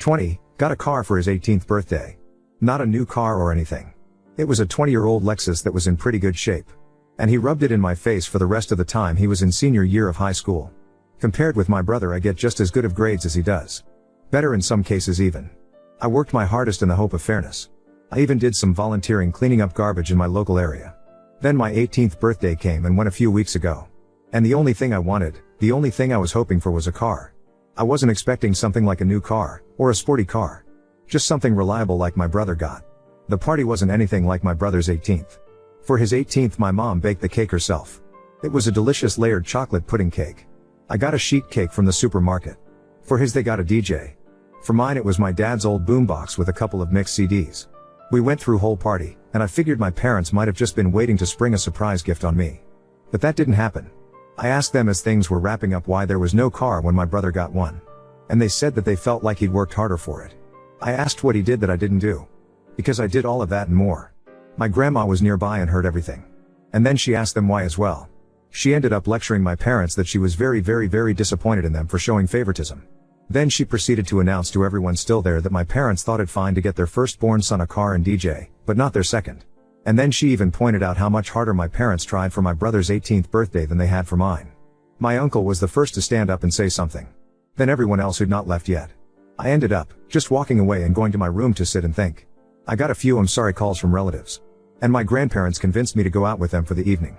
20, got a car for his 18th birthday. Not a new car or anything. It was a 20-year-old Lexus that was in pretty good shape. And he rubbed it in my face for the rest of the time he was in senior year of high school. Compared with my brother, I get just as good of grades as he does. Better in some cases even. I worked my hardest in the hope of fairness. I even did some volunteering cleaning up garbage in my local area. Then my 18th birthday came and went a few weeks ago. And the only thing I wanted, the only thing I was hoping for was a car. I wasn't expecting something like a new car, or a sporty car. Just something reliable like my brother got. The party wasn't anything like my brother's 18th. For his 18th, my mom baked the cake herself. It was a delicious layered chocolate pudding cake. I got a sheet cake from the supermarket. For his, they got a DJ. For mine, it was my dad's old boombox with a couple of mixed CDs. We went through whole party, and I figured my parents might have just been waiting to spring a surprise gift on me. But that didn't happen. I asked them as things were wrapping up why there was no car when my brother got one. And they said that they felt like he'd worked harder for it. I asked what he did that I didn't do. Because I did all of that and more. My grandma was nearby and heard everything. And then she asked them why as well. She ended up lecturing my parents that she was very disappointed in them for showing favoritism. Then she proceeded to announce to everyone still there that my parents thought it fine to get their firstborn son a car and DJ, but not their second. And then she even pointed out how much harder my parents tried for my brother's 18th birthday than they had for mine. My uncle was the first to stand up and say something. Then everyone else who'd not left yet. I ended up just walking away and going to my room to sit and think. I got a few I'm sorry calls from relatives. And my grandparents convinced me to go out with them for the evening.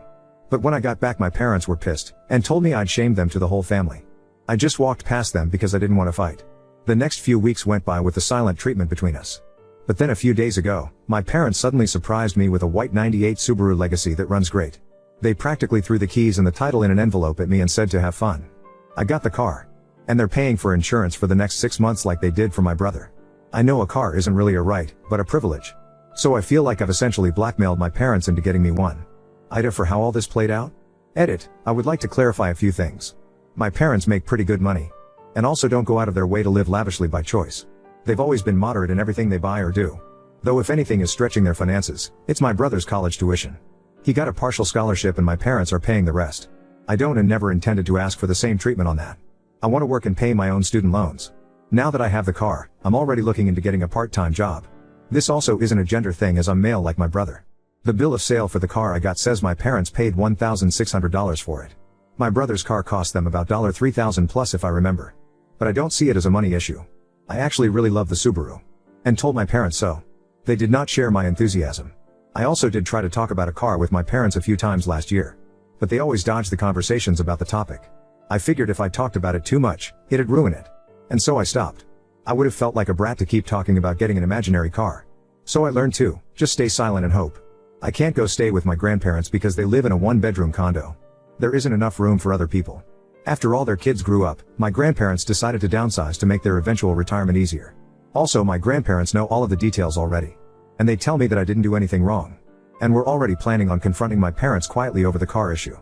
But when I got back, my parents were pissed and told me I'd shamed them to the whole family. I just walked past them because I didn't want to fight. The next few weeks went by with the silent treatment between us. But then a few days ago, my parents suddenly surprised me with a white 98 Subaru Legacy that runs great. They practically threw the keys and the title in an envelope at me and said to have fun. I got the car. And they're paying for insurance for the next 6 months like they did for my brother. I know a car isn't really a right, but a privilege. So I feel like I've essentially blackmailed my parents into getting me one. Ida for how all this played out? Edit, I would like to clarify a few things. My parents make pretty good money. And also don't go out of their way to live lavishly by choice. They've always been moderate in everything they buy or do. Though if anything is stretching their finances, it's my brother's college tuition. He got a partial scholarship and my parents are paying the rest. I don't and never intended to ask for the same treatment on that. I want to work and pay my own student loans. Now that I have the car, I'm already looking into getting a part-time job. This also isn't a gender thing as I'm male like my brother. The bill of sale for the car I got says my parents paid $1,600 for it. My brother's car cost them about $3,000 plus if I remember. But I don't see it as a money issue. I actually really love the Subaru. And told my parents so. They did not share my enthusiasm. I also did try to talk about a car with my parents a few times last year. But they always dodged the conversations about the topic. I figured if I talked about it too much, it'd ruin it. And so I stopped. I would have felt like a brat to keep talking about getting an imaginary car. So I learned to just stay silent and hope. I can't go stay with my grandparents because they live in a one-bedroom condo. There isn't enough room for other people. After all their kids grew up, my grandparents decided to downsize to make their eventual retirement easier. Also, my grandparents know all of the details already. And they tell me that I didn't do anything wrong. And we're already planning on confronting my parents quietly over the car issue.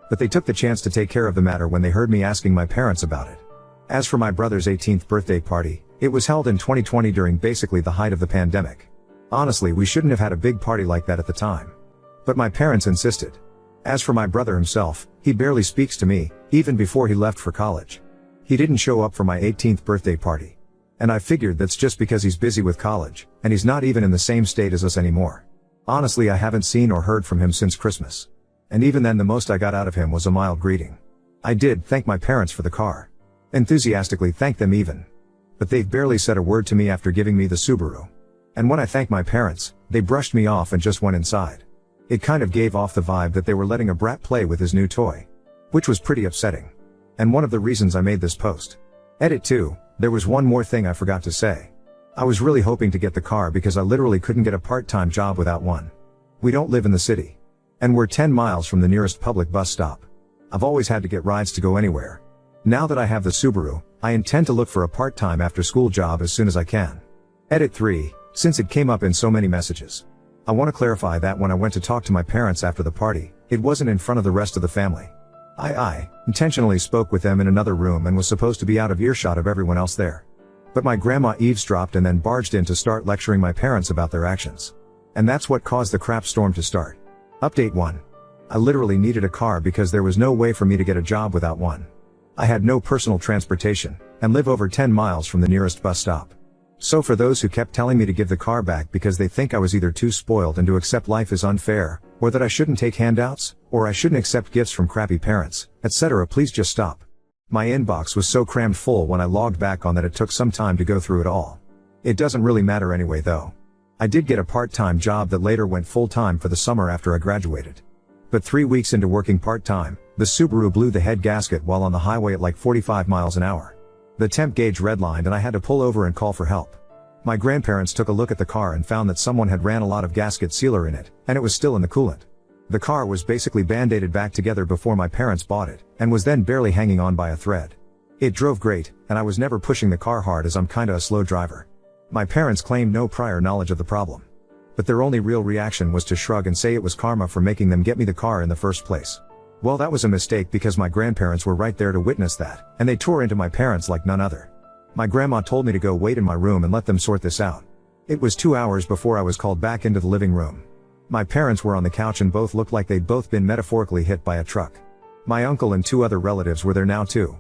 But they took the chance to take care of the matter when they heard me asking my parents about it. As for my brother's 18th birthday party, it was held in 2020 during basically the height of the pandemic. Honestly, we shouldn't have had a big party like that at the time. But my parents insisted. As for my brother himself, he barely speaks to me, even before he left for college. He didn't show up for my 18th birthday party. And I figured that's just because he's busy with college, and he's not even in the same state as us anymore. Honestly, I haven't seen or heard from him since Christmas. And even then the most I got out of him was a mild greeting. I did thank my parents for the car. Enthusiastically thanked them even. But they've barely said a word to me after giving me the Subaru. And when I thanked my parents, they brushed me off and just went inside. It kind of gave off the vibe that they were letting a brat play with his new toy. Which was pretty upsetting. And one of the reasons I made this post. Edit 2, there was one more thing I forgot to say. I was really hoping to get the car because I literally couldn't get a part-time job without one. We don't live in the city. And we're 10 miles from the nearest public bus stop. I've always had to get rides to go anywhere. Now that I have the Subaru, I intend to look for a part-time after-school job as soon as I can. Edit 3, since it came up in so many messages. I want to clarify that when I went to talk to my parents after the party, it wasn't in front of the rest of the family. I intentionally spoke with them in another room and was supposed to be out of earshot of everyone else there. But my grandma eavesdropped and then barged in to start lecturing my parents about their actions. And that's what caused the crap storm to start. Update 1. I literally needed a car because there was no way for me to get a job without one. I had no personal transportation, and live over 10 miles from the nearest bus stop. So for those who kept telling me to give the car back because they think I was either too spoiled and to accept life is unfair, or that I shouldn't take handouts, or I shouldn't accept gifts from crappy parents, etc., please just stop. My inbox was so crammed full when I logged back on that it took some time to go through it all. It doesn't really matter anyway though. I did get a part-time job that later went full-time for the summer after I graduated. But 3 weeks into working part-time, the Subaru blew the head gasket while on the highway at like 45 miles an hour. The temp gauge redlined and I had to pull over and call for help. My grandparents took a look at the car and found that someone had ran a lot of gasket sealer in it, and it was still in the coolant. The car was basically band-aided back together before my parents bought it, and was then barely hanging on by a thread. It drove great, and I was never pushing the car hard as I'm kinda a slow driver. My parents claimed no prior knowledge of the problem. But their only real reaction was to shrug and say it was karma for making them get me the car in the first place. Well, that was a mistake because my grandparents were right there to witness that, and they tore into my parents like none other. My grandma told me to go wait in my room and let them sort this out. It was 2 hours before I was called back into the living room. My parents were on the couch and both looked like they'd both been metaphorically hit by a truck. My uncle and 2 other relatives were there now too.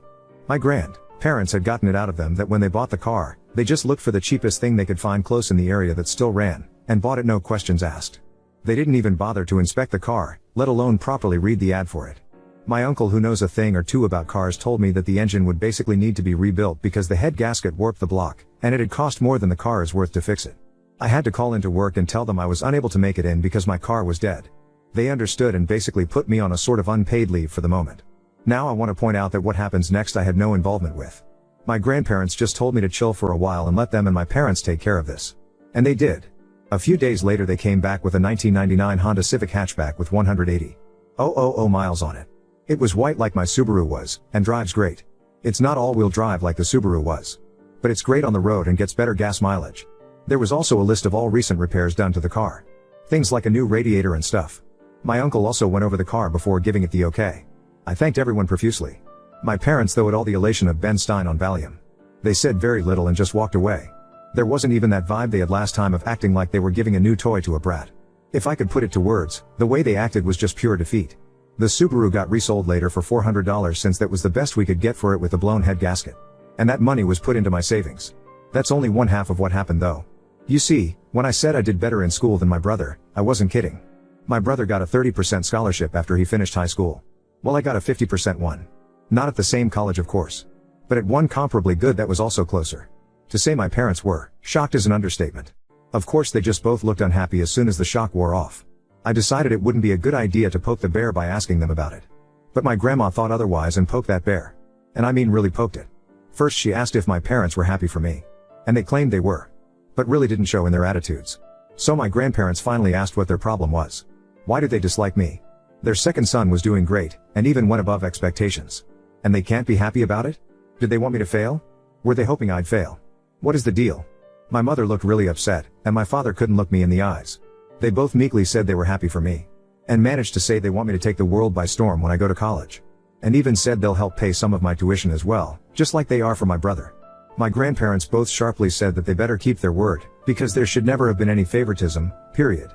My grandparents had gotten it out of them that when they bought the car, they just looked for the cheapest thing they could find close in the area that still ran, and bought it no questions asked. They didn't even bother to inspect the car, let alone properly read the ad for it. My uncle, who knows a thing or two about cars, told me that the engine would basically need to be rebuilt because the head gasket warped the block, and it had cost more than the car is worth to fix it. I had to call into work and tell them I was unable to make it in because my car was dead. They understood and basically put me on a sort of unpaid leave for the moment. Now I want to point out that what happens next I had no involvement with. My grandparents just told me to chill for a while and let them and my parents take care of this. And they did. A few days later they came back with a 1999 Honda Civic hatchback with 180,000 miles on it. It was white like my Subaru was, and drives great. It's not all-wheel drive like the Subaru was. But it's great on the road and gets better gas mileage. There was also a list of all recent repairs done to the car. Things like a new radiator and stuff. My uncle also went over the car before giving it the okay. I thanked everyone profusely. My parents though had all the elation of Ben Stein on Valium. They said very little and just walked away. There wasn't even that vibe they had last time of acting like they were giving a new toy to a brat. If I could put it to words, the way they acted was just pure defeat. The Subaru got resold later for $400 since that was the best we could get for it with the blown head gasket. And that money was put into my savings. That's only one half of what happened though. You see, when I said I did better in school than my brother, I wasn't kidding. My brother got a 30% scholarship after he finished high school. Well, I got a 50% one. Not at the same college of course. But at one comparably good that was also closer. To say my parents were shocked is an understatement. Of course they just both looked unhappy as soon as the shock wore off. I decided it wouldn't be a good idea to poke the bear by asking them about it. But my grandma thought otherwise and poked that bear. And I mean really poked it. First she asked if my parents were happy for me. And they claimed they were. But really didn't show in their attitudes. So my grandparents finally asked what their problem was. Why did they dislike me? Their second son was doing great, and even went above expectations. And they can't be happy about it? Did they want me to fail? Were they hoping I'd fail? What is the deal? My mother looked really upset, and my father couldn't look me in the eyes. They both meekly said they were happy for me. And managed to say they want me to take the world by storm when I go to college. And even said they'll help pay some of my tuition as well, just like they are for my brother. My grandparents both sharply said that they better keep their word, because there should never have been any favoritism, period.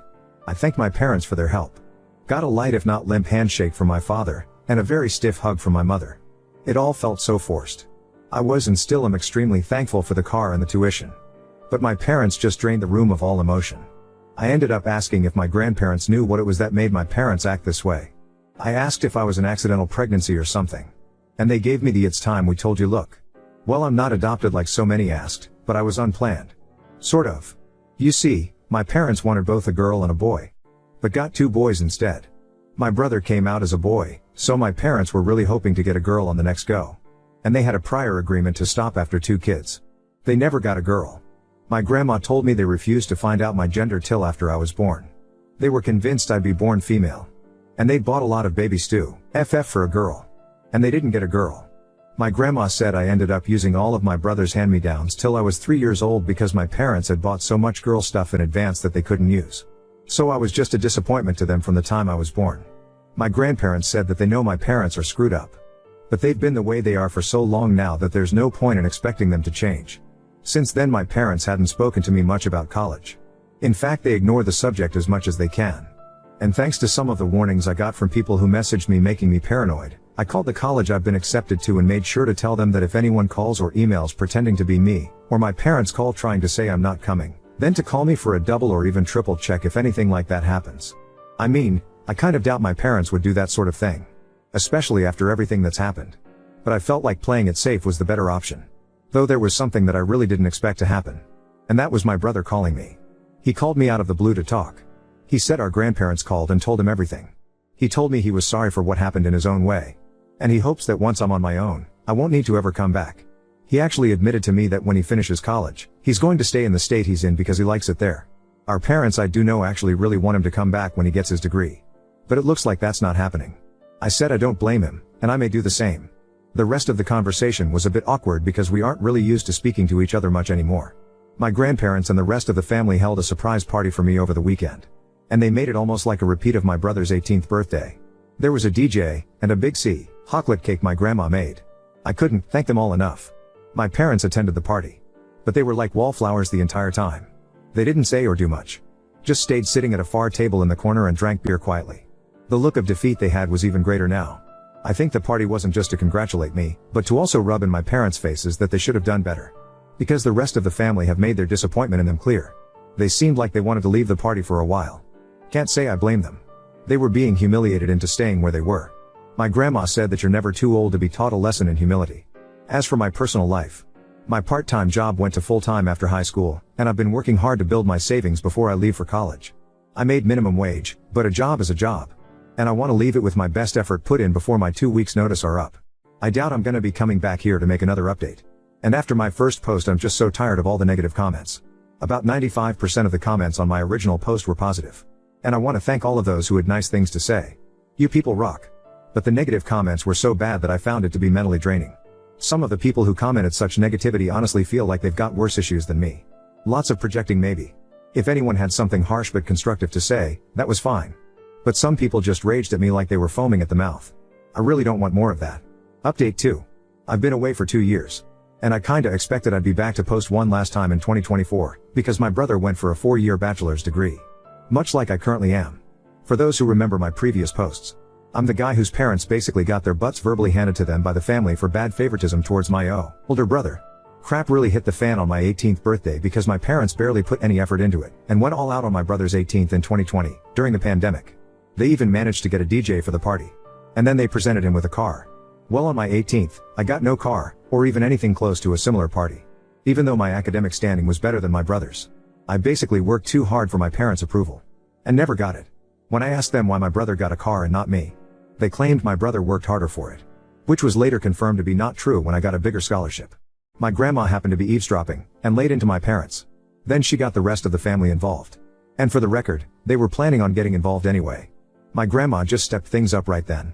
I thanked my parents for their help. Got a light if not limp handshake from my father, and a very stiff hug from my mother. It all felt so forced. I was and still am extremely thankful for the car and the tuition. But my parents just drained the room of all emotion. I ended up asking if my grandparents knew what it was that made my parents act this way. I asked if I was an accidental pregnancy or something. And they gave me the "it's time we told you" look. Well, I'm not adopted like so many asked, but I was unplanned. Sort of. You see, my parents wanted both a girl and a boy. But got 2 boys instead. My brother came out as a boy, so my parents were really hoping to get a girl on the next go. And they had a prior agreement to stop after 2 kids. They never got a girl. My grandma told me they refused to find out my gender till after I was born. They were convinced I'd be born female. And they'd bought a lot of baby stew, FF for a girl. And they didn't get a girl. My grandma said I ended up using all of my brother's hand-me-downs till I was 3 years old because my parents had bought so much girl stuff in advance that they couldn't use. So I was just a disappointment to them from the time I was born. My grandparents said that they know my parents are screwed up. But they've been the way they are for so long now that there's no point in expecting them to change. Since then my parents hadn't spoken to me much about college. In fact, they ignore the subject as much as they can. And thanks to some of the warnings I got from people who messaged me making me paranoid, I called the college I've been accepted to and made sure to tell them that if anyone calls or emails pretending to be me, or my parents call trying to say I'm not coming, then to call me for a double or even triple check if anything like that happens. I mean, I kind of doubt my parents would do that sort of thing. Especially after everything that's happened. But I felt like playing it safe was the better option. Though there was something that I really didn't expect to happen. And that was my brother calling me. He called me out of the blue to talk. He said our grandparents called and told him everything. He told me he was sorry for what happened in his own way. And he hopes that once I'm on my own, I won't need to ever come back. He actually admitted to me that when he finishes college, he's going to stay in the state he's in because he likes it there. Our parents I do know actually really want him to come back when he gets his degree. But it looks like that's not happening. I said I don't blame him, and I may do the same. The rest of the conversation was a bit awkward because we aren't really used to speaking to each other much anymore. My grandparents and the rest of the family held a surprise party for me over the weekend. And they made it almost like a repeat of my brother's 18th birthday. There was a DJ, and a big chocolate cake my grandma made. I couldn't thank them all enough. My parents attended the party. But they were like wallflowers the entire time. They didn't say or do much. Just stayed sitting at a far table in the corner and drank beer quietly. The look of defeat they had was even greater now. I think the party wasn't just to congratulate me, but to also rub in my parents' faces that they should have done better. Because the rest of the family have made their disappointment in them clear. They seemed like they wanted to leave the party for a while. Can't say I blame them. They were being humiliated into staying where they were. My grandma said that you're never too old to be taught a lesson in humility. As for my personal life, my part-time job went to full-time after high school, and I've been working hard to build my savings before I leave for college. I made minimum wage, but a job is a job. And I want to leave it with my best effort put in before my 2 weeks notice are up. I doubt I'm gonna be coming back here to make another update. And after my first post I'm just so tired of all the negative comments. About 95% of the comments on my original post were positive. And I want to thank all of those who had nice things to say. You people rock. But the negative comments were so bad that I found it to be mentally draining. Some of the people who commented such negativity honestly feel like they've got worse issues than me. Lots of projecting maybe. If anyone had something harsh but constructive to say, that was fine. But some people just raged at me like they were foaming at the mouth. I really don't want more of that. Update 2. I've been away for 2 years. And I kinda expected I'd be back to post one last time in 2024, because my brother went for a 4-year bachelor's degree. Much like I currently am. For those who remember my previous posts, I'm the guy whose parents basically got their butts verbally handed to them by the family for bad favoritism towards my older brother. Crap really hit the fan on my 18th birthday because my parents barely put any effort into it, and went all out on my brother's 18th in 2020, during the pandemic. They even managed to get a DJ for the party. And then they presented him with a car. Well, on my 18th, I got no car, or even anything close to a similar party. Even though my academic standing was better than my brother's. I basically worked too hard for my parents' approval. And never got it. When I asked them why my brother got a car and not me, they claimed my brother worked harder for it. Which was later confirmed to be not true when I got a bigger scholarship. My grandma happened to be eavesdropping, and laid into my parents. Then she got the rest of the family involved. And for the record, they were planning on getting involved anyway. My grandma just stepped things up right then.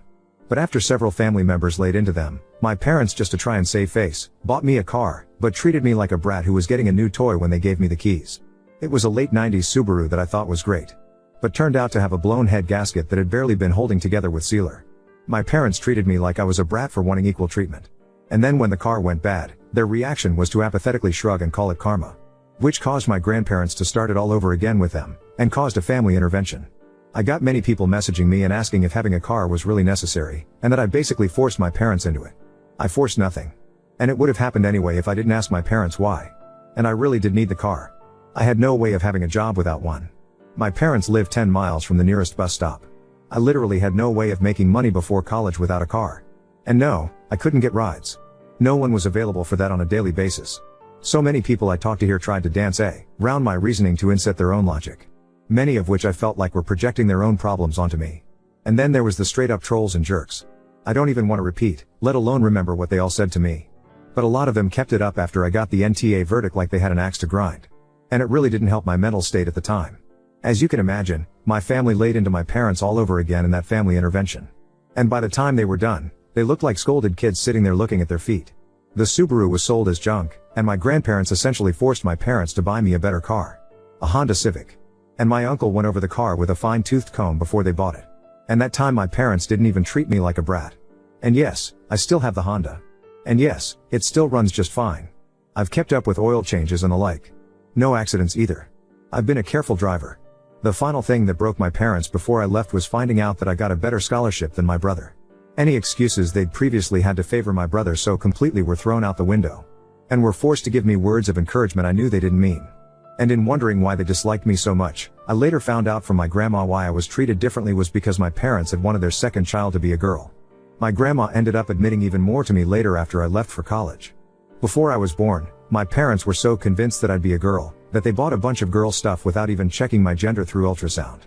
But after several family members laid into them, my parents, just to try and save face, bought me a car, but treated me like a brat who was getting a new toy when they gave me the keys. It was a late 90s Subaru that I thought was great. But turned out to have a blown head gasket that had barely been holding together with sealer. My parents treated me like I was a brat for wanting equal treatment. And then when the car went bad, their reaction was to apathetically shrug and call it karma. Which caused my grandparents to start it all over again with them, and caused a family intervention. I got many people messaging me and asking if having a car was really necessary, and that I basically forced my parents into it. I forced nothing. And it would have happened anyway if I didn't ask my parents why. And I really did need the car. I had no way of having a job without one. My parents lived 10 miles from the nearest bus stop. I literally had no way of making money before college without a car. And no, I couldn't get rides. No one was available for that on a daily basis. So many people I talked to here tried to dance around my reasoning to insert their own logic. Many of which I felt like were projecting their own problems onto me. And then there was the straight up trolls and jerks. I don't even want to repeat, let alone remember what they all said to me. But a lot of them kept it up after I got the NTA verdict like they had an axe to grind. And it really didn't help my mental state at the time. As you can imagine, my family laid into my parents all over again in that family intervention. And by the time they were done, they looked like scolded kids sitting there looking at their feet. The Subaru was sold as junk, and my grandparents essentially forced my parents to buy me a better car. A Honda Civic. And my uncle went over the car with a fine-toothed comb before they bought it. And that time my parents didn't even treat me like a brat. And yes, I still have the Honda. And yes, it still runs just fine. I've kept up with oil changes and the like. No accidents either. I've been a careful driver. The final thing that broke my parents before I left was finding out that I got a better scholarship than my brother. Any excuses they'd previously had to favor my brother so completely were thrown out the window. And were forced to give me words of encouragement I knew they didn't mean. And in wondering why they disliked me so much, I later found out from my grandma why I was treated differently was because my parents had wanted their second child to be a girl. My grandma ended up admitting even more to me later after I left for college. Before I was born, my parents were so convinced that I'd be a girl, that they bought a bunch of girl stuff without even checking my gender through ultrasound.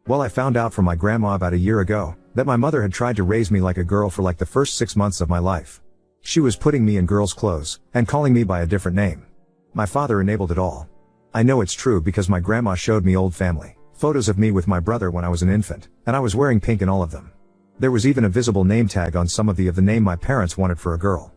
Well, I found out from my grandma about a year ago, that my mother had tried to raise me like a girl for like the first 6 months of my life. She was putting me in girls' clothes, and calling me by a different name. My father enabled it all. I know it's true because my grandma showed me old family photos of me with my brother when I was an infant, and I was wearing pink in all of them. There was even a visible name tag on some of the name my parents wanted for a girl.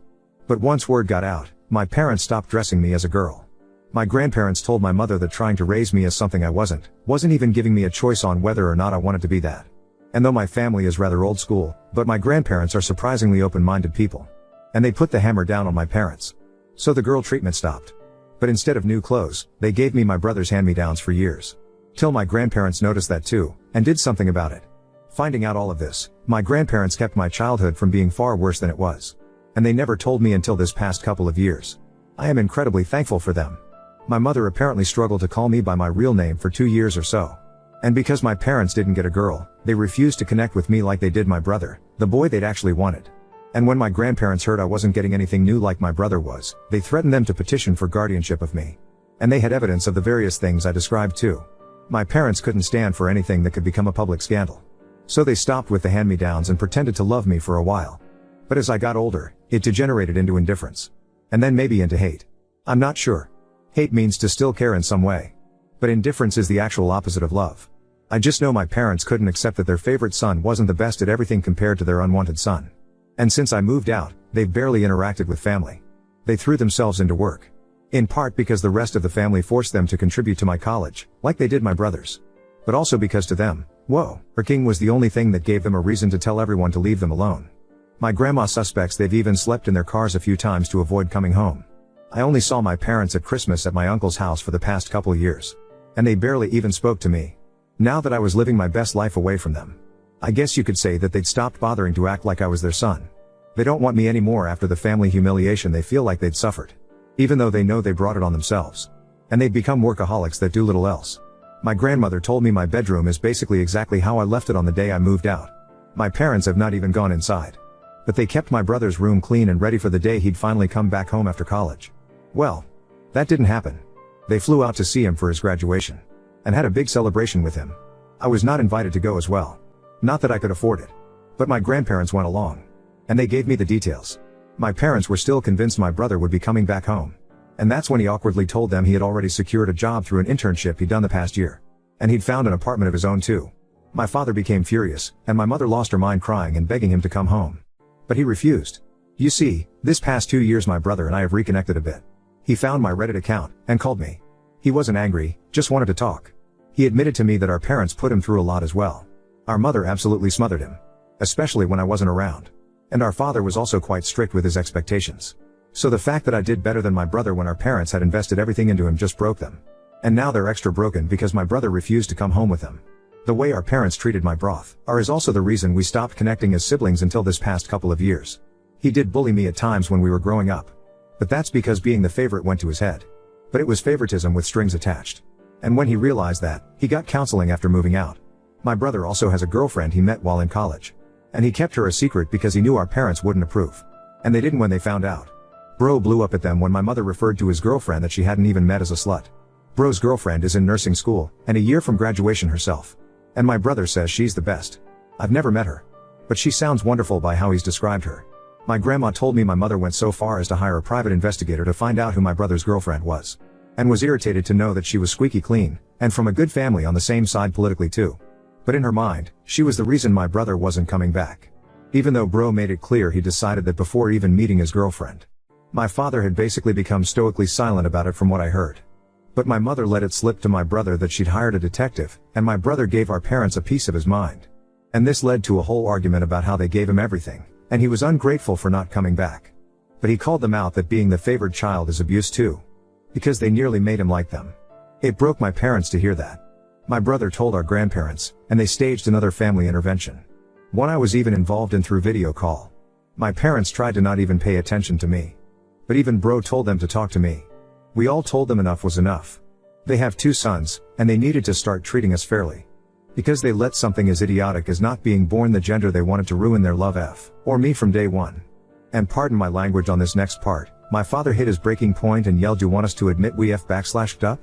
But once word got out, my parents stopped dressing me as a girl. My grandparents told my mother that trying to raise me as something I wasn't even giving me a choice on whether or not I wanted to be that. And though my family is rather old school, but my grandparents are surprisingly open-minded people. And they put the hammer down on my parents. So the girl treatment stopped. But instead of new clothes, they gave me my brother's hand-me-downs for years. Till my grandparents noticed that too, and did something about it. Finding out all of this, my grandparents kept my childhood from being far worse than it was. And they never told me until this past couple of years. I am incredibly thankful for them. My mother apparently struggled to call me by my real name for 2 years or so. And because my parents didn't get a girl, they refused to connect with me like they did my brother, the boy they'd actually wanted. And when my grandparents heard I wasn't getting anything new like my brother was, they threatened them to petition for guardianship of me. And they had evidence of the various things I described too. My parents couldn't stand for anything that could become a public scandal. So they stopped with the hand-me-downs and pretended to love me for a while. But as I got older, it degenerated into indifference. And then maybe into hate. I'm not sure. Hate means to still care in some way. But indifference is the actual opposite of love. I just know my parents couldn't accept that their favorite son wasn't the best at everything compared to their unwanted son. And since I moved out, they've barely interacted with family. They threw themselves into work. In part because the rest of the family forced them to contribute to my college, like they did my brothers. But also because to them, working was the only thing that gave them a reason to tell everyone to leave them alone. My grandma suspects they've even slept in their cars a few times to avoid coming home. I only saw my parents at Christmas at my uncle's house for the past couple of years. And they barely even spoke to me. Now that I was living my best life away from them. I guess you could say that they'd stopped bothering to act like I was their son. They don't want me anymore after the family humiliation they feel like they'd suffered. Even though they know they brought it on themselves. And they've become workaholics that do little else. My grandmother told me my bedroom is basically exactly how I left it on the day I moved out. My parents have not even gone inside. But they kept my brother's room clean and ready for the day he'd finally come back home after college. Well, that didn't happen. They flew out to see him for his graduation. And had a big celebration with him. I was not invited to go as well. Not that I could afford it. But my grandparents went along. And they gave me the details. My parents were still convinced my brother would be coming back home. And that's when he awkwardly told them he had already secured a job through an internship he'd done the past year. And he'd found an apartment of his own too. My father became furious, and my mother lost her mind crying and begging him to come home. But he refused. You see, this past 2 years my brother and I have reconnected a bit. He found my Reddit account, and called me. He wasn't angry, just wanted to talk. He admitted to me that our parents put him through a lot as well. Our mother absolutely smothered him. Especially when I wasn't around. And our father was also quite strict with his expectations. So the fact that I did better than my brother when our parents had invested everything into him just broke them. And now they're extra broken because my brother refused to come home with them. The way our parents treated my broth is also the reason we stopped connecting as siblings until this past couple of years. He did bully me at times when we were growing up. But that's because being the favorite went to his head. But it was favoritism with strings attached. And when he realized that, he got counseling after moving out. My brother also has a girlfriend he met while in college. And he kept her a secret because he knew our parents wouldn't approve. And they didn't when they found out. Bro blew up at them when my mother referred to his girlfriend that she hadn't even met as a slut. Bro's girlfriend is in nursing school, and a year from graduation herself. And my brother says she's the best. I've never met her. But she sounds wonderful by how he's described her. My grandma told me my mother went so far as to hire a private investigator to find out who my brother's girlfriend was. And was irritated to know that she was squeaky clean, and from a good family on the same side politically too. But in her mind, she was the reason my brother wasn't coming back. Even though Bro made it clear he decided that before even meeting his girlfriend. My father had basically become stoically silent about it from what I heard. But my mother let it slip to my brother that she'd hired a detective, and my brother gave our parents a piece of his mind. And this led to a whole argument about how they gave him everything, and he was ungrateful for not coming back. But he called them out that being the favored child is abuse too. Because they nearly made him like them. It broke my parents to hear that. My brother told our grandparents, and they staged another family intervention. One I was even involved in through video call. My parents tried to not even pay attention to me. But even bro told them to talk to me. We all told them enough was enough. They have 2 sons, and they needed to start treating us fairly. Because they let something as idiotic as not being born the gender they wanted to ruin their love or me from day one. And pardon my language on this next part, my father hit his breaking point and yelled, "You want us to admit we f/up?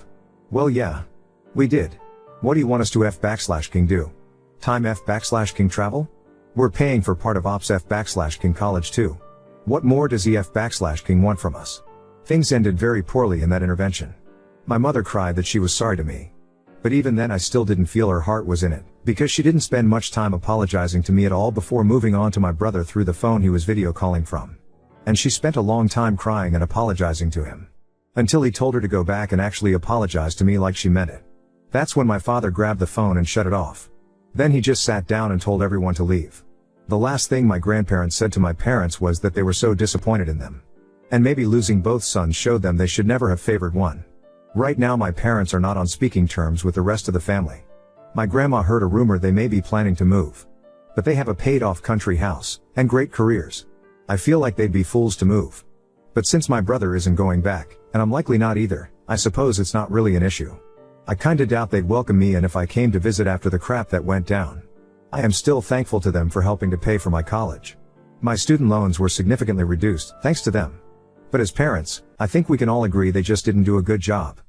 Well yeah. We did. What do you want us to f/king do? Time f/king travel? We're paying for part of ops f/king college too. What more does he f/king want from us?" Things ended very poorly in that intervention. My mother cried that she was sorry to me. But even then I still didn't feel her heart was in it, because she didn't spend much time apologizing to me at all before moving on to my brother through the phone he was video calling from. And she spent a long time crying and apologizing to him. Until he told her to go back and actually apologize to me like she meant it. That's when my father grabbed the phone and shut it off. Then he just sat down and told everyone to leave. The last thing my grandparents said to my parents was that they were so disappointed in them. And maybe losing both sons showed them they should never have favored one. Right now my parents are not on speaking terms with the rest of the family. My grandma heard a rumor they may be planning to move. But they have a paid-off country house, and great careers. I feel like they'd be fools to move. But since my brother isn't going back, and I'm likely not either, I suppose it's not really an issue. I kinda doubt they'd welcome me and if I came to visit after the crap that went down. I am still thankful to them for helping to pay for my college. My student loans were significantly reduced, thanks to them. But as parents, I think we can all agree they just didn't do a good job.